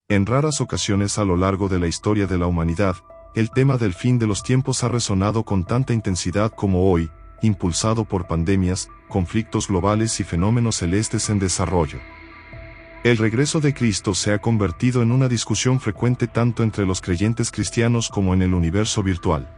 En raras ocasiones a lo largo de la historia de la humanidad, el tema del fin de los tiempos ha resonado con tanta intensidad como hoy, impulsado por pandemias, conflictos globales y fenómenos celestes en desarrollo. El regreso de Cristo se ha convertido en una discusión frecuente tanto entre los creyentes cristianos como en el universo virtual.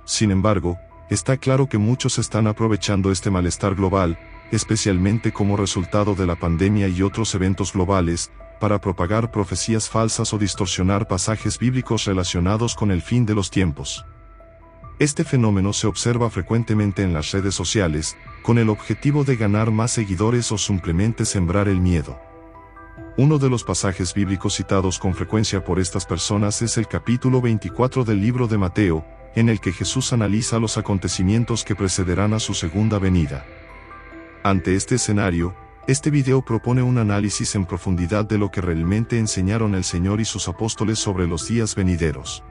Sin embargo, está claro que muchos están aprovechando este malestar global, especialmente como resultado de la pandemia y otros eventos globales, para propagar profecías falsas o distorsionar pasajes bíblicos relacionados con el fin de los tiempos. Este fenómeno se observa frecuentemente en las redes sociales, con el objetivo de ganar más seguidores o simplemente sembrar el miedo. Uno de los pasajes bíblicos citados con frecuencia por estas personas es el capítulo 24 del libro de Mateo, en el que Jesús analiza los acontecimientos que precederán a su segunda venida. Ante este escenario, este video propone un análisis en profundidad de lo que realmente enseñaron el Señor y sus apóstoles sobre los días venideros.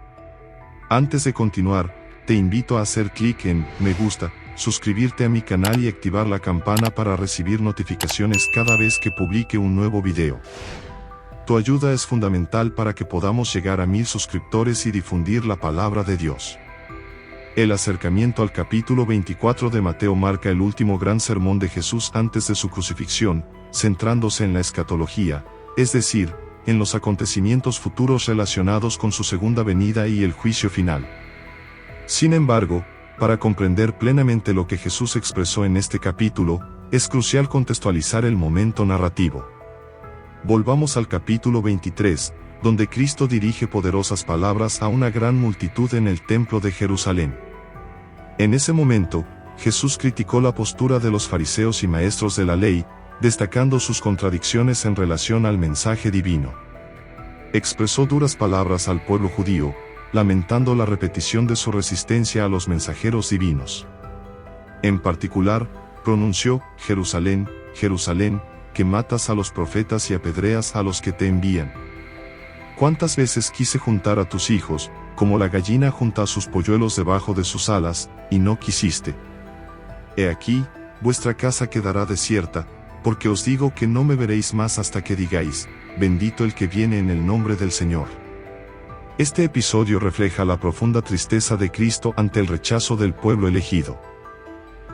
Antes de continuar, te invito a hacer clic en me gusta, suscribirte a mi canal y activar la campana para recibir notificaciones cada vez que publique un nuevo video. Tu ayuda es fundamental para que podamos llegar a 1000 suscriptores y difundir la palabra de Dios. El acercamiento al capítulo 24 de Mateo marca el último gran sermón de Jesús antes de su crucifixión, centrándose en la escatología, es decir, en los acontecimientos futuros relacionados con su segunda venida y el juicio final. Sin embargo, para comprender plenamente lo que Jesús expresó en este capítulo, es crucial contextualizar el momento narrativo. Volvamos al capítulo 23, donde Cristo dirige poderosas palabras a una gran multitud en el templo de Jerusalén. En ese momento, Jesús criticó la postura de los fariseos y maestros de la ley, destacando sus contradicciones en relación al mensaje divino. Expresó duras palabras al pueblo judío, lamentando la repetición de su resistencia a los mensajeros divinos. En particular, pronunció: Jerusalén, Jerusalén, que matas a los profetas y apedreas a los que te envían. ¿Cuántas veces quise juntar a tus hijos, como la gallina junta sus polluelos debajo de sus alas, y no quisiste? He aquí, vuestra casa quedará desierta, porque os digo que no me veréis más hasta que digáis: bendito el que viene en el nombre del Señor. Este episodio refleja la profunda tristeza de Cristo ante el rechazo del pueblo elegido.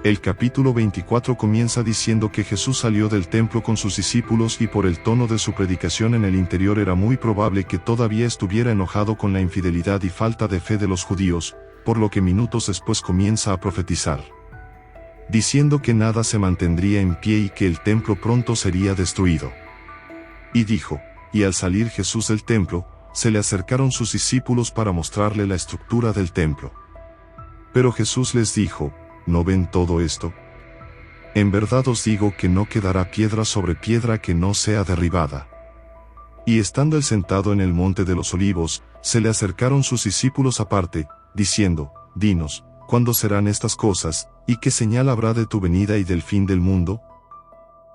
El capítulo 24 comienza diciendo que Jesús salió del templo con sus discípulos y por el tono de su predicación en el interior era muy probable que todavía estuviera enojado con la infidelidad y falta de fe de los judíos, por lo que minutos después comienza a profetizar, diciendo que nada se mantendría en pie y que el templo pronto sería destruido. Y dijo: y al salir Jesús del templo, se le acercaron sus discípulos para mostrarle la estructura del templo. Pero Jesús les dijo: ¿no ven todo esto? En verdad os digo que no quedará piedra sobre piedra que no sea derribada. Y estando él sentado en el monte de los olivos, se le acercaron sus discípulos aparte, diciendo: dinos, ¿cuándo serán estas cosas, y qué señal habrá de tu venida y del fin del mundo?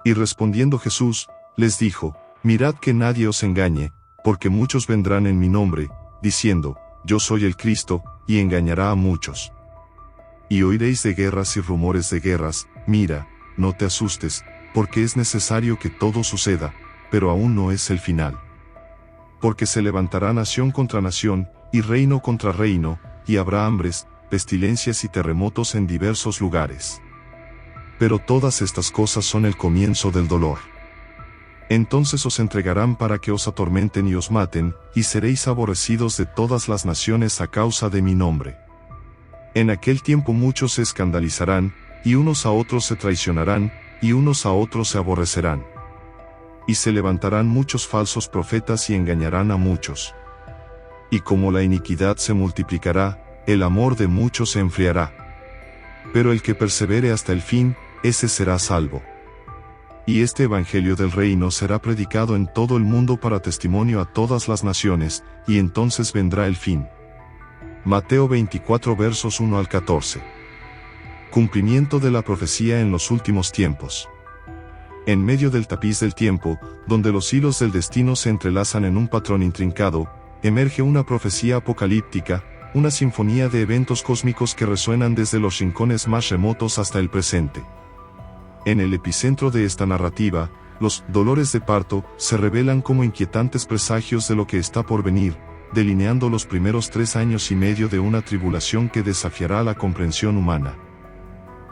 Y respondiendo Jesús, les dijo: mirad que nadie os engañe, porque muchos vendrán en mi nombre, diciendo: yo soy el Cristo, y engañará a muchos. Y oiréis de guerras y rumores de guerras. Mira, no te asustes, porque es necesario que todo suceda, pero aún no es el final. Porque se levantará nación contra nación, y reino contra reino, y habrá hambres, pestilencias y terremotos en diversos lugares. Pero todas estas cosas son el comienzo del dolor. Entonces os entregarán para que os atormenten y os maten, y seréis aborrecidos de todas las naciones a causa de mi nombre. En aquel tiempo muchos se escandalizarán, y unos a otros se traicionarán, y unos a otros se aborrecerán. Y se levantarán muchos falsos profetas y engañarán a muchos. Y como la iniquidad se multiplicará, el amor de muchos se enfriará. Pero el que persevere hasta el fin, ese será salvo. Y este evangelio del reino será predicado en todo el mundo para testimonio a todas las naciones, y entonces vendrá el fin. Mateo 24 versos 1 al 14. Cumplimiento de la profecía en los últimos tiempos. En medio del tapiz del tiempo, donde los hilos del destino se entrelazan en un patrón intrincado, emerge una profecía apocalíptica, una sinfonía de eventos cósmicos que resuenan desde los rincones más remotos hasta el presente. En el epicentro de esta narrativa, Los dolores de parto se revelan como inquietantes presagios de lo que está por venir, delineando los primeros 3 años y medio de una tribulación que desafiará la comprensión humana.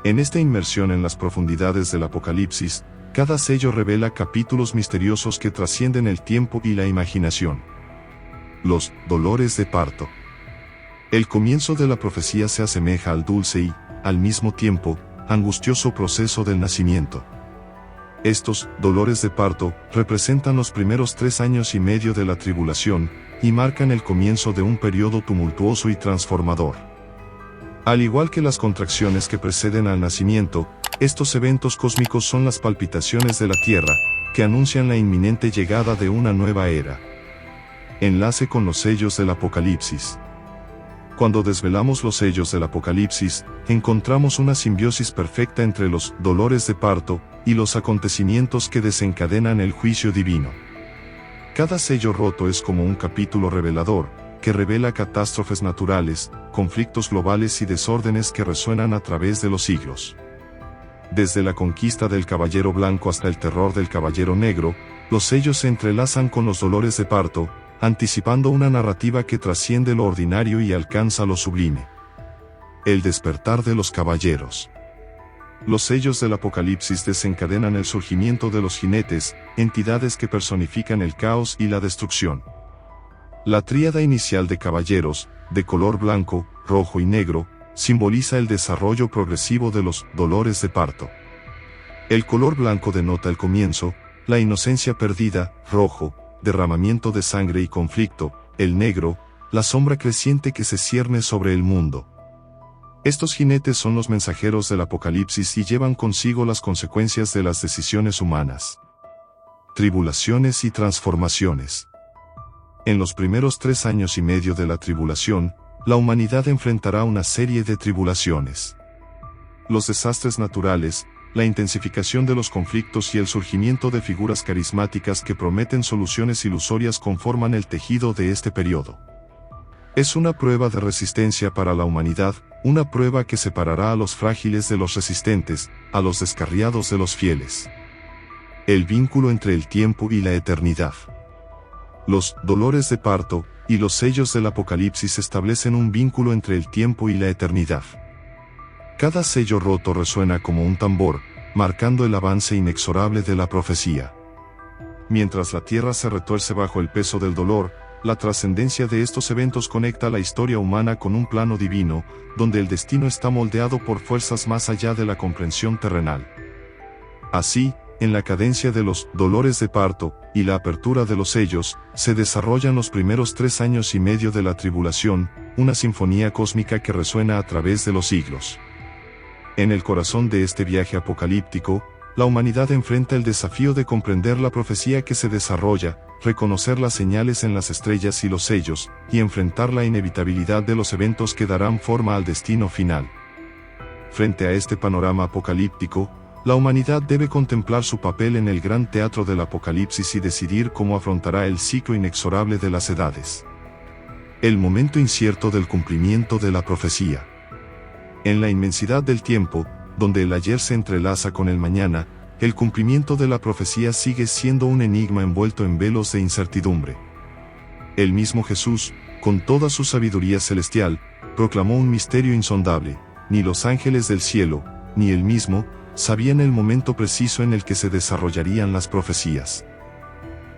En esta inmersión en las profundidades del Apocalipsis, cada sello revela capítulos misteriosos que trascienden el tiempo y la imaginación. Los dolores de parto. El comienzo de la profecía se asemeja al dulce y, al mismo tiempo, angustioso proceso del nacimiento. Estos dolores de parto representan los primeros 3 años y medio de la tribulación y marcan el comienzo de un periodo tumultuoso y transformador. Al igual que las contracciones que preceden al nacimiento, estos eventos cósmicos son las palpitaciones de la Tierra, que anuncian la inminente llegada de una nueva era. Enlace con los sellos del Apocalipsis. Cuando desvelamos los sellos del Apocalipsis, encontramos una simbiosis perfecta entre los dolores de parto y los acontecimientos que desencadenan el juicio divino. Cada sello roto es como un capítulo revelador, que revela catástrofes naturales, conflictos globales y desórdenes que resuenan a través de los siglos. Desde la conquista del Caballero Blanco hasta el terror del Caballero Negro, los sellos se entrelazan con los dolores de parto, anticipando una narrativa que trasciende lo ordinario y alcanza lo sublime. El despertar de los caballeros. Los sellos del Apocalipsis desencadenan el surgimiento de los jinetes, entidades que personifican el caos y la destrucción. La tríada inicial de caballeros, de color blanco, rojo y negro, simboliza el desarrollo progresivo de los dolores de parto. El color blanco denota el comienzo, la inocencia perdida, rojo, derramamiento de sangre y conflicto, el negro, la sombra creciente que se cierne sobre el mundo. Estos jinetes son los mensajeros del Apocalipsis y llevan consigo las consecuencias de las decisiones humanas. Tribulaciones y transformaciones. En los primeros 3 años y medio de la tribulación, la humanidad enfrentará una serie de tribulaciones. Los desastres naturales, la intensificación de los conflictos y el surgimiento de figuras carismáticas que prometen soluciones ilusorias conforman el tejido de este periodo. Es una prueba de resistencia para la humanidad, una prueba que separará a los frágiles de los resistentes, a los descarriados de los fieles. El vínculo entre el tiempo y la eternidad. Los dolores de parto y los sellos del Apocalipsis establecen un vínculo entre el tiempo y la eternidad. Cada sello roto resuena como un tambor, marcando el avance inexorable de la profecía. Mientras la tierra se retuerce bajo el peso del dolor, la trascendencia de estos eventos conecta la historia humana con un plano divino, donde el destino está moldeado por fuerzas más allá de la comprensión terrenal. Así, en la cadencia de los dolores de parto y la apertura de los sellos, se desarrollan los primeros 3 años y medio de la tribulación, una sinfonía cósmica que resuena a través de los siglos. En el corazón de este viaje apocalíptico, la humanidad enfrenta el desafío de comprender la profecía que se desarrolla, reconocer las señales en las estrellas y los sellos, y enfrentar la inevitabilidad de los eventos que darán forma al destino final. Frente a este panorama apocalíptico, la humanidad debe contemplar su papel en el gran teatro del Apocalipsis y decidir cómo afrontará el ciclo inexorable de las edades. El momento incierto del cumplimiento de la profecía. En la inmensidad del tiempo, donde el ayer se entrelaza con el mañana, el cumplimiento de la profecía sigue siendo un enigma envuelto en velos de incertidumbre. El mismo Jesús, con toda su sabiduría celestial, proclamó un misterio insondable: ni los ángeles del cielo, ni él mismo, sabían el momento preciso en el que se desarrollarían las profecías.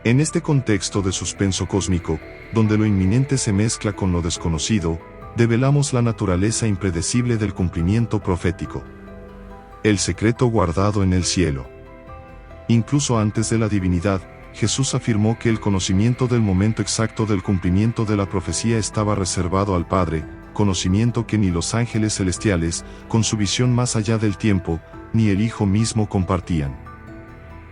En este contexto de suspenso cósmico, donde lo inminente se mezcla con lo desconocido, develamos la naturaleza impredecible del cumplimiento profético. El secreto guardado en el cielo. Incluso antes de la divinidad, Jesús afirmó que el conocimiento del momento exacto del cumplimiento de la profecía estaba reservado al Padre, conocimiento que ni los ángeles celestiales, con su visión más allá del tiempo, ni el Hijo mismo compartían.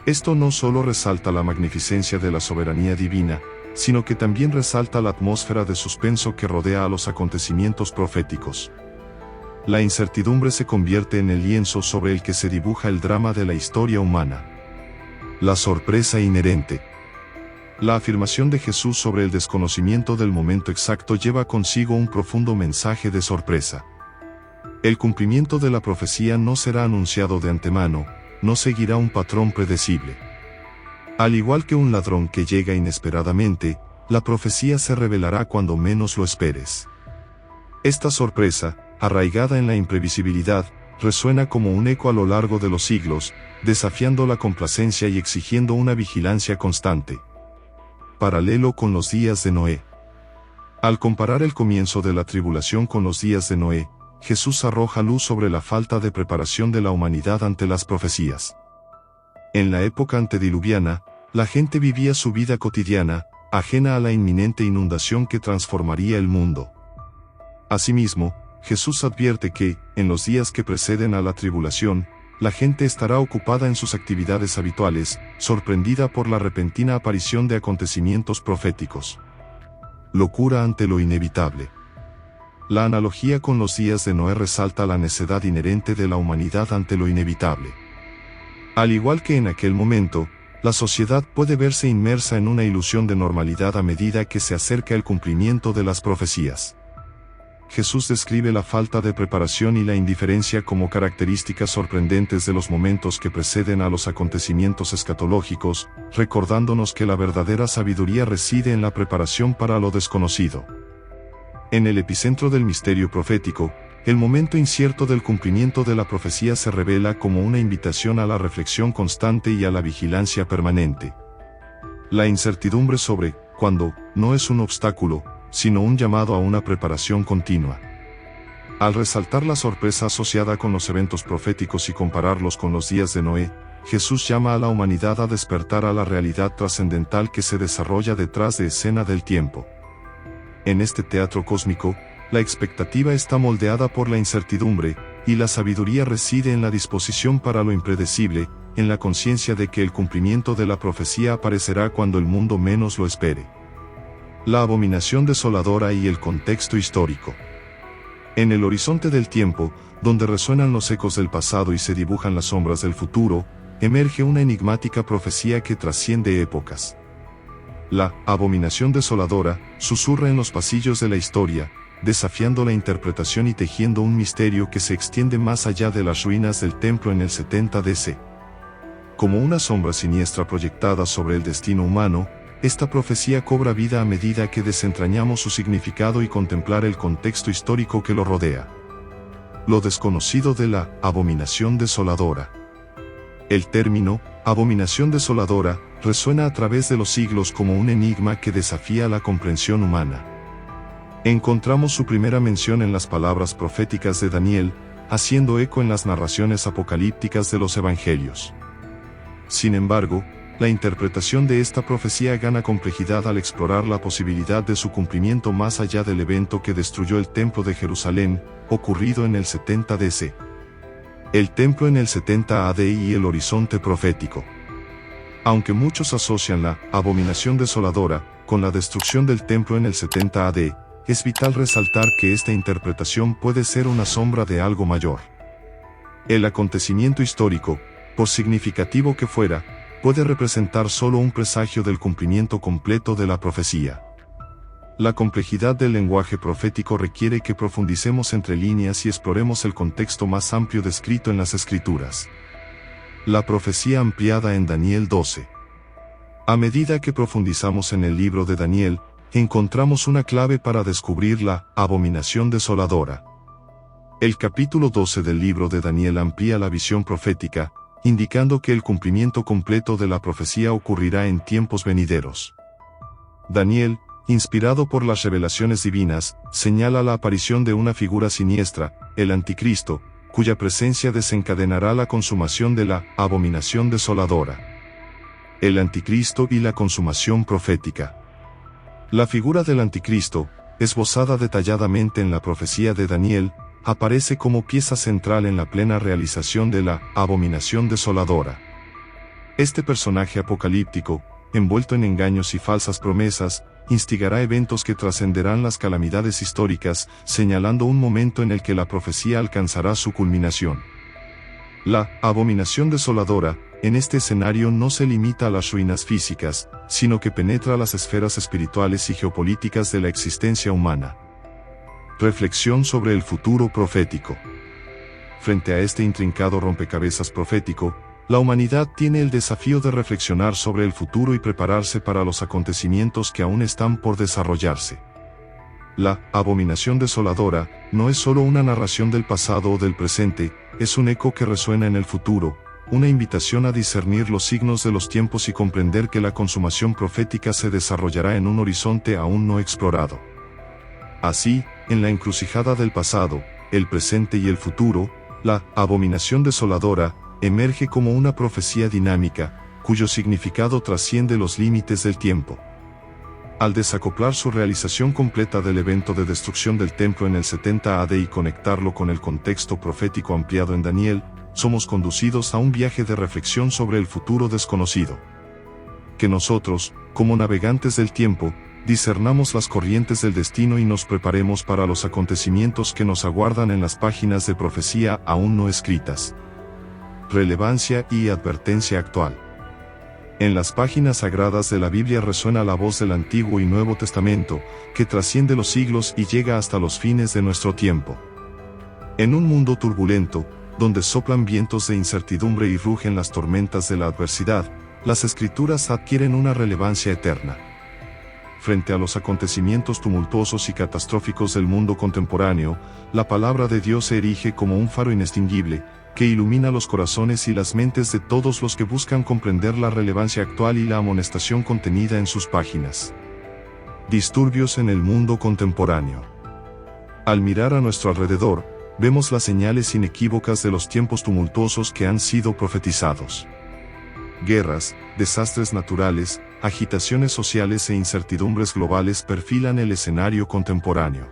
Esto no solo resalta la magnificencia de la soberanía divina, sino que también resalta la atmósfera de suspenso que rodea a los acontecimientos proféticos. La incertidumbre se convierte en el lienzo sobre el que se dibuja el drama de la historia humana. La sorpresa inherente. La afirmación de Jesús sobre el desconocimiento del momento exacto lleva consigo un profundo mensaje de sorpresa. El cumplimiento de la profecía no será anunciado de antemano, no seguirá un patrón predecible. Al igual que un ladrón que llega inesperadamente, la profecía se revelará cuando menos lo esperes. Esta sorpresa, arraigada en la imprevisibilidad, resuena como un eco a lo largo de los siglos, desafiando la complacencia y exigiendo una vigilancia constante. Paralelo con los días de Noé. Al comparar el comienzo de la tribulación con los días de Noé, Jesús arroja luz sobre la falta de preparación de la humanidad ante las profecías. En la época antediluviana, la gente vivía su vida cotidiana, ajena a la inminente inundación que transformaría el mundo. Asimismo, Jesús advierte que, en los días que preceden a la tribulación, la gente estará ocupada en sus actividades habituales, sorprendida por la repentina aparición de acontecimientos proféticos. Locura ante lo inevitable. La analogía con los días de Noé resalta la necedad inherente de la humanidad ante lo inevitable. Al igual que en aquel momento, la sociedad puede verse inmersa en una ilusión de normalidad a medida que se acerca el cumplimiento de las profecías. Jesús describe la falta de preparación y la indiferencia como características sorprendentes de los momentos que preceden a los acontecimientos escatológicos, recordándonos que la verdadera sabiduría reside en la preparación para lo desconocido. En el epicentro del misterio profético, el momento incierto del cumplimiento de la profecía se revela como una invitación a la reflexión constante y a la vigilancia permanente. La incertidumbre sobre cuándo no es un obstáculo, sino un llamado a una preparación continua. Al resaltar la sorpresa asociada con los eventos proféticos y compararlos con los días de Noé, Jesús llama a la humanidad a despertar a la realidad trascendental que se desarrolla detrás de escena del tiempo. En este teatro cósmico, la expectativa está moldeada por la incertidumbre, y la sabiduría reside en la disposición para lo impredecible, en la conciencia de que el cumplimiento de la profecía aparecerá cuando el mundo menos lo espere. La abominación desoladora y el contexto histórico. En el horizonte del tiempo, donde resuenan los ecos del pasado y se dibujan las sombras del futuro, emerge una enigmática profecía que trasciende épocas. La abominación desoladora susurra en los pasillos de la historia, desafiando la interpretación y tejiendo un misterio que se extiende más allá de las ruinas del templo en el 70 DC. Como una sombra siniestra proyectada sobre el destino humano, esta profecía cobra vida a medida que desentrañamos su significado y contemplar el contexto histórico que lo rodea. Lo desconocido de la abominación desoladora. El término, abominación desoladora, resuena a través de los siglos como un enigma que desafía la comprensión humana. Encontramos su primera mención en las palabras proféticas de Daniel, haciendo eco en las narraciones apocalípticas de los evangelios. Sin embargo, la interpretación de esta profecía gana complejidad al explorar la posibilidad de su cumplimiento más allá del evento que destruyó el templo de Jerusalén, ocurrido en el 70 DC. El templo en el 70 AD y el horizonte profético. Aunque muchos asocian la abominación desoladora con la destrucción del templo en el 70 AD, es vital resaltar que esta interpretación puede ser una sombra de algo mayor. El acontecimiento histórico, por significativo que fuera, puede representar solo un presagio del cumplimiento completo de la profecía. La complejidad del lenguaje profético requiere que profundicemos entre líneas y exploremos el contexto más amplio descrito en las Escrituras. La profecía ampliada en Daniel 12. A medida que profundizamos en el libro de Daniel, encontramos una clave para descubrir la abominación desoladora. El capítulo 12 del libro de Daniel amplía la visión profética, indicando que el cumplimiento completo de la profecía ocurrirá en tiempos venideros. Daniel, inspirado por las revelaciones divinas, señala la aparición de una figura siniestra, el Anticristo, cuya presencia desencadenará la consumación de la abominación desoladora. El Anticristo y la consumación profética. La figura del Anticristo, esbozada detalladamente en la profecía de Daniel, aparece como pieza central en la plena realización de la abominación desoladora. Este personaje apocalíptico, envuelto en engaños y falsas promesas, instigará eventos que trascenderán las calamidades históricas, señalando un momento en el que la profecía alcanzará su culminación. La abominación desoladora, en este escenario no se limita a las ruinas físicas, sino que penetra las esferas espirituales y geopolíticas de la existencia humana. Reflexión sobre el futuro profético. Frente a este intrincado rompecabezas profético, La humanidad tiene el desafío de reflexionar sobre el futuro y prepararse para los acontecimientos que aún están por desarrollarse. La abominación desoladora no es solo una narración del pasado o del presente, es un eco que resuena en el futuro, una invitación a discernir los signos de los tiempos y comprender que la consumación profética se desarrollará en un horizonte aún no explorado. Así, en la encrucijada del pasado, el presente y el futuro, la abominación desoladora emerge como una profecía dinámica, cuyo significado trasciende los límites del tiempo. Al desacoplar su realización completa del evento de destrucción del templo en el 70 AD y conectarlo con el contexto profético ampliado en Daniel, somos conducidos a un viaje de reflexión sobre el futuro desconocido. Que nosotros, como navegantes del tiempo, discernamos las corrientes del destino y nos preparemos para los acontecimientos que nos aguardan en las páginas de profecía aún no escritas. Relevancia y advertencia actual. En las páginas sagradas de la Biblia resuena la voz del Antiguo y Nuevo Testamento, que trasciende los siglos y llega hasta los fines de nuestro tiempo. En un mundo turbulento, donde soplan vientos de incertidumbre y rugen las tormentas de la adversidad, las Escrituras adquieren una relevancia eterna. Frente a los acontecimientos tumultuosos y catastróficos del mundo contemporáneo, la palabra de Dios se erige como un faro inextinguible, que ilumina los corazones y las mentes de todos los que buscan comprender la relevancia actual y la amonestación contenida en sus páginas. Disturbios en el mundo contemporáneo. Al mirar a nuestro alrededor, vemos las señales inequívocas de los tiempos tumultuosos que han sido profetizados. Guerras, desastres naturales, agitaciones sociales e incertidumbres globales perfilan el escenario contemporáneo.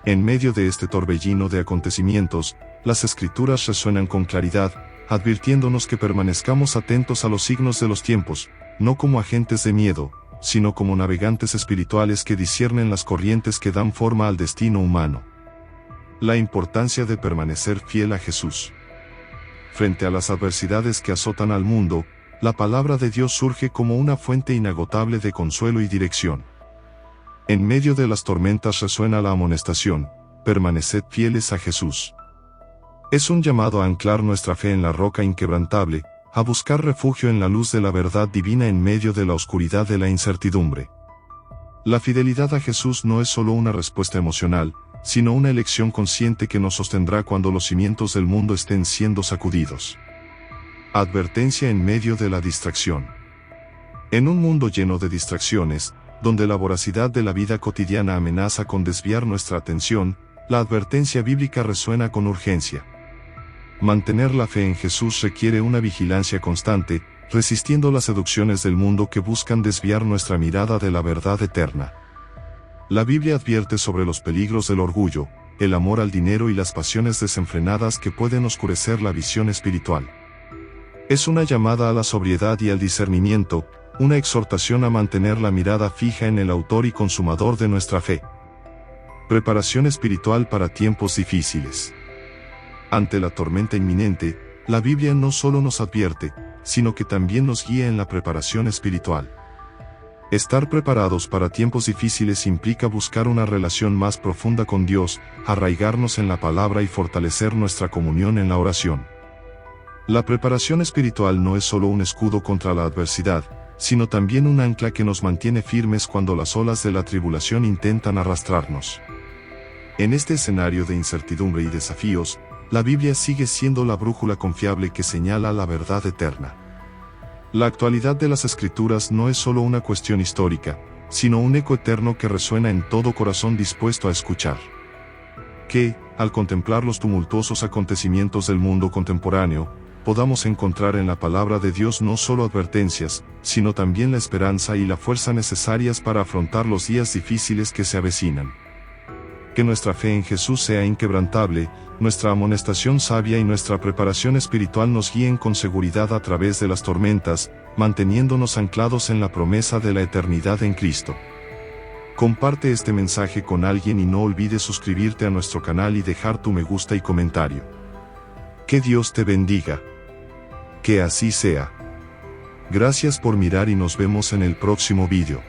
En medio de este torbellino de acontecimientos, las Escrituras resuenan con claridad, advirtiéndonos que permanezcamos atentos a los signos de los tiempos, no como agentes de miedo, sino como navegantes espirituales que disciernen las corrientes que dan forma al destino humano. La importancia de permanecer fiel a Jesús. Frente a las adversidades que azotan al mundo, la palabra de Dios surge como una fuente inagotable de consuelo y dirección. En medio de las tormentas resuena la amonestación: permaneced fieles a Jesús. Es un llamado a anclar nuestra fe en la roca inquebrantable, a buscar refugio en la luz de la verdad divina en medio de la oscuridad de la incertidumbre. La fidelidad a Jesús no es solo una respuesta emocional, sino una elección consciente que nos sostendrá cuando los cimientos del mundo estén siendo sacudidos. Advertencia en medio de la distracción. En un mundo lleno de distracciones, donde la voracidad de la vida cotidiana amenaza con desviar nuestra atención, la advertencia bíblica resuena con urgencia. Mantener la fe en Jesús requiere una vigilancia constante, resistiendo las seducciones del mundo que buscan desviar nuestra mirada de la verdad eterna. La Biblia advierte sobre los peligros del orgullo, el amor al dinero y las pasiones desenfrenadas que pueden oscurecer la visión espiritual. Es una llamada a la sobriedad y al discernimiento, una exhortación a mantener la mirada fija en el autor y consumador de nuestra fe. Preparación espiritual para tiempos difíciles. Ante la tormenta inminente, la Biblia no solo nos advierte, sino que también nos guía en la preparación espiritual. Estar preparados para tiempos difíciles implica buscar una relación más profunda con Dios, arraigarnos en la palabra y fortalecer nuestra comunión en la oración. La preparación espiritual no es solo un escudo contra la adversidad, sino también un ancla que nos mantiene firmes cuando las olas de la tribulación intentan arrastrarnos. En este escenario de incertidumbre y desafíos, la Biblia sigue siendo la brújula confiable que señala la verdad eterna. La actualidad de las Escrituras no es solo una cuestión histórica, sino un eco eterno que resuena en todo corazón dispuesto a escuchar. Que, al contemplar los tumultuosos acontecimientos del mundo contemporáneo, podamos encontrar en la palabra de Dios no solo advertencias, sino también la esperanza y la fuerza necesarias para afrontar los días difíciles que se avecinan. Que nuestra fe en Jesús sea inquebrantable, nuestra amonestación sabia y nuestra preparación espiritual nos guíen con seguridad a través de las tormentas, manteniéndonos anclados en la promesa de la eternidad en Cristo. Comparte este mensaje con alguien y no olvides suscribirte a nuestro canal y dejar tu me gusta y comentario. Que Dios te bendiga. Que así sea. Gracias por mirar y nos vemos en el próximo vídeo.